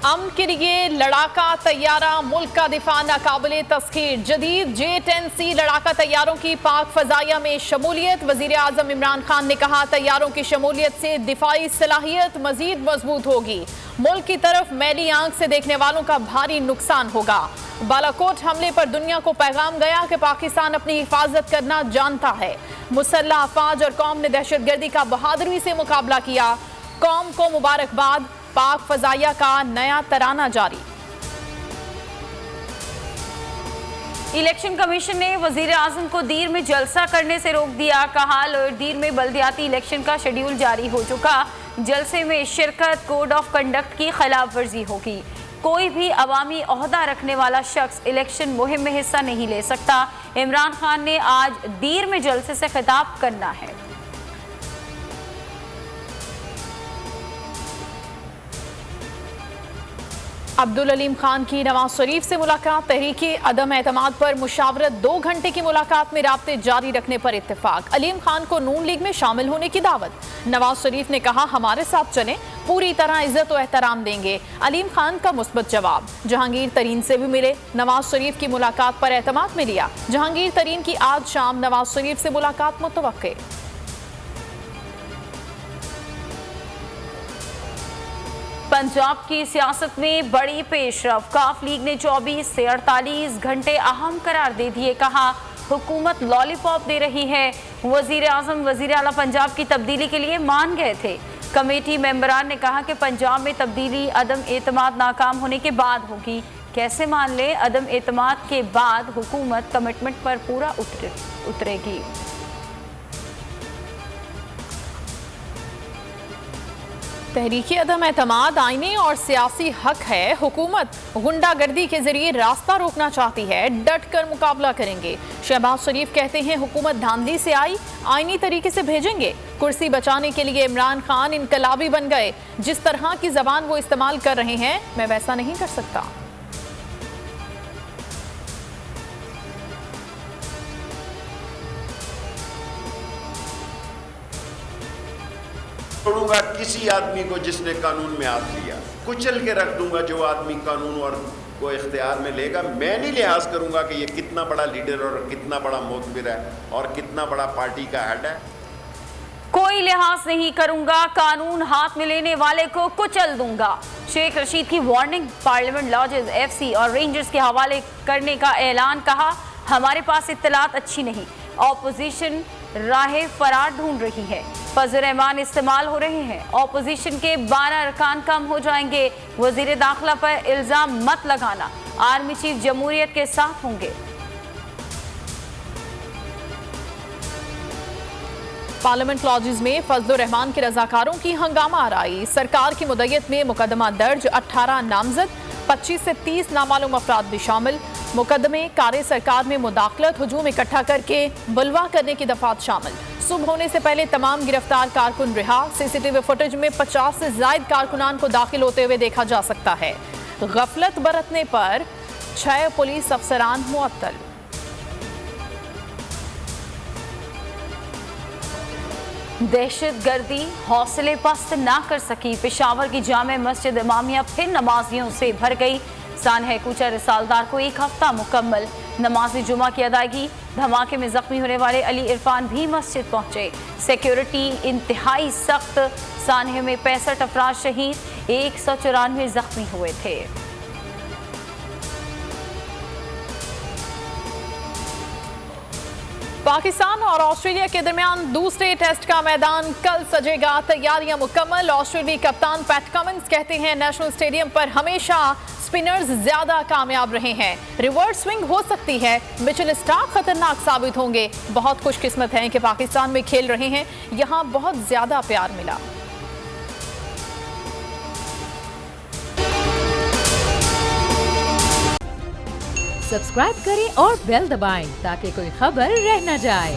अमन के लिए लड़ाका तैयारा, मुल्क का दिफा नाकाबिले तस्खीर। जदीद J-10C लड़ाका तैयारों की पाक फजाइया में शमूलियत। वजीर आजम इमरान खान ने कहा, तैयारों की शमूलियत से दिफाई सलाहियत मजीद मजबूत होगी। मुल्क की तरफ मैली आंख से देखने वालों का भारी नुकसान होगा। बालाकोट हमले पर दुनिया को पैगाम गया कि पाकिस्तान अपनी हिफाजत करना जानता है। मुसल्लह अफवाज और कौम ने दहशतगर्दी का बहादुरी से मुकाबला किया। कौम को मुबारकबाद। पाक फजाइया का नया तराना जारी। इलेक्शन कमीशन ने वजीर आजम को दीर में जलसा करने से रोक दिया। कहा, लोअर दीर में बल्दियाती इलेक्शन का शेड्यूल जारी हो चुका। जलसे में शिरकत कोड ऑफ कंडक्ट की खिलाफ वर्जी होगी। कोई भी अवामी ओहदा रखने वाला शख्स इलेक्शन मुहिम में हिस्सा नहीं ले सकता। इमरान खान ने आज दीर में जलसे से खिताब करना है। अब्दुल अलीम खान की नवाज शरीफ से मुलाकात। तहरीकी अदम एतमाद पर मुशावरत। 2 घंटे की मुलाकात में राब्ते जारी रखने पर इत्तेफाक। अलीम खान को नून लीग में शामिल होने की दावत। नवाज शरीफ ने कहा, हमारे साथ चलें, पूरी तरह इज्जत और एहतराम देंगे। अलीम खान का मुस्बत जवाब। जहांगीर तरीन से भी मिले। नवाज शरीफ की मुलाकात पर एतमाद में लिया। जहांगीर तरीन की आज शाम नवाज शरीफ से मुलाकात मुतवक्के। पंजाब की सियासत में बड़ी पेशरफ। काफ लीग ने 24 से 48 घंटे अहम करार दे दिए। कहा, हुकूमत लॉलीपॉप दे रही है। वजीर आजम वजीर आला पंजाब की तब्दीली के लिए मान गए थे। कमेटी मेंबरान ने कहा कि पंजाब में तब्दीली अदम एतमाद नाकाम होने के बाद होगी। कैसे मान ले, अदम एतमाद के बाद हुकूमत कमिटमेंट पर पूरा उतरेगी। तहरीकी अदम एतमाद आईनी और सियासी हक है। हुकूमत गुंडागर्दी के जरिए रास्ता रोकना चाहती है। डट कर मुकाबला करेंगे। शहबाज शरीफ कहते हैं, हुकूमत धांधली से आई, आईनी तरीके से भेजेंगे। कुर्सी बचाने के लिए इमरान खान इनकलाबी बन गए। जिस तरह की जबान वो इस्तेमाल कर रहे हैं, मैं वैसा नहीं कर सकता। छोड़ूंगा किसी आदमी को जिसने कानून में हाथ लिया। कुचल के रख दूंगा जो आदमी कानून और को इख्तियार में लेगा। मैं नहीं लिहाज करूंगा कि ये कितना बड़ा लीडर और कितना बड़ा मोतबर है और कितना बड़ा पार्टी का हेड है। कोई लिहाज नहीं करूंगा, कानून हाथ में लेने वाले को कुचल दूंगा। शेख रशीद की वार्निंग। पार्लियामेंट लॉजेस, FC और रेंजर्स के हवाले करने का ऐलान। कहा, हमारे पास इत्तलात अच्छी नहीं। ऑपोजिशन राह फरार ढूंढ रही है। फजल रहमान इस्तेमाल हो रहे हैं। ऑपोजिशन के 12 अरकान कम हो जाएंगे। वजीर दाखिला पर इल्जाम मत लगाना। आर्मी चीफ जमहूरियत के साथ होंगे। पार्लियामेंट लॉजेस में फजल रहमान के रजाकारों की हंगामा आराई। सरकार की मुद्दत में मुकदमा दर्ज। 18 नामजद, 25 से 30 नामालूम अफराद भी शामिल। मुकदमे कार्य सरकार में मुदाखलत, हुजूम इकट्ठा करके बलवा करने की दफात शामिल। सुबह होने से पहले तमाम गिरफ्तार कारकुन रिहा। CCTV फुटेज में 50 से ज्यादा कारकुनान को दाखिल होते हुए देखा जा सकता है। गफलत बरतने पर 6 पुलिस अफसरान मुअत्तल। दहशतगर्दी हौसले पस्त ना कर सकी। पेशावर की जामे मस्जिद इमामिया फिर नमाजियों से भर गई। सानह कूचा रिसालदार को 1 हफ्ता मुकम्मल। नमाज जुमा की अदायगी। धमाके में जख्मी होने वाले अली इरफान भी मस्जिद पहुंचे। सिक्योरिटी इंतहाई सख्त। सानह में 65 अफराद शहीद, 194 जख्मी हुए थे। पाकिस्तान और ऑस्ट्रेलिया के दरमियान दूसरे टेस्ट का मैदान कल सजेगा। तैयारियां मुकम्मल। ऑस्ट्रेलियाई कप्तान पैट कमिंस कहते हैं, नेशनल स्टेडियम पर हमेशा स्पिनर्स ज्यादा कामयाब रहे हैं। रिवर्स स्विंग हो सकती है। मिचेल स्टार्क खतरनाक साबित होंगे। बहुत खुशकिस्मत हैं कि पाकिस्तान में खेल रहे हैं। यहां बहुत ज्यादा प्यार मिला। सब्सक्राइब करें और बेल दबाएं ताकि कोई खबर रह न जाए।